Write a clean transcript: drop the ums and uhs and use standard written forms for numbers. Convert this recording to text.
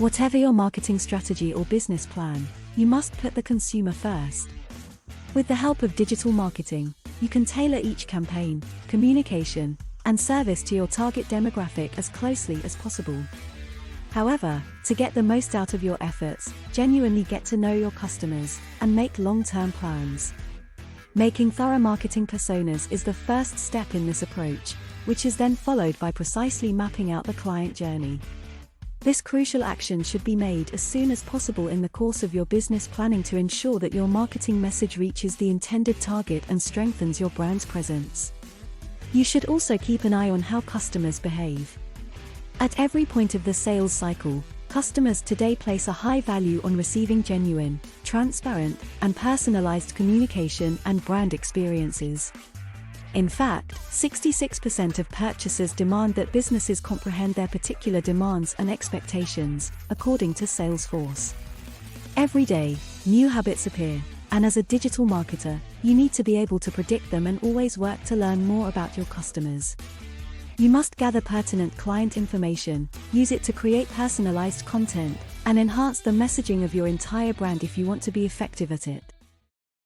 Whatever your marketing strategy or business plan, you must put the consumer first. With the help of digital marketing, you can tailor each campaign, communication, and service to your target demographic as closely as possible. However, to get the most out of your efforts, genuinely get to know your customers and make long-term plans. Making thorough marketing personas is the first step in this approach, which is then followed by precisely mapping out the client journey. This crucial action should be made as soon as possible in the course of your business planning to ensure that your marketing message reaches the intended target and strengthens your brand's presence. You should also keep an eye on how customers behave. At every point of the sales cycle, customers today place a high value on receiving genuine, transparent, and personalized communication and brand experiences. In fact, 66% of purchasers demand that businesses comprehend their particular demands and expectations, according to Salesforce. Every day, new habits appear, and as a digital marketer, you need to be able to predict them and always work to learn more about your customers. You must gather pertinent client information, use it to create personalized content, and enhance the messaging of your entire brand if you want to be effective at it.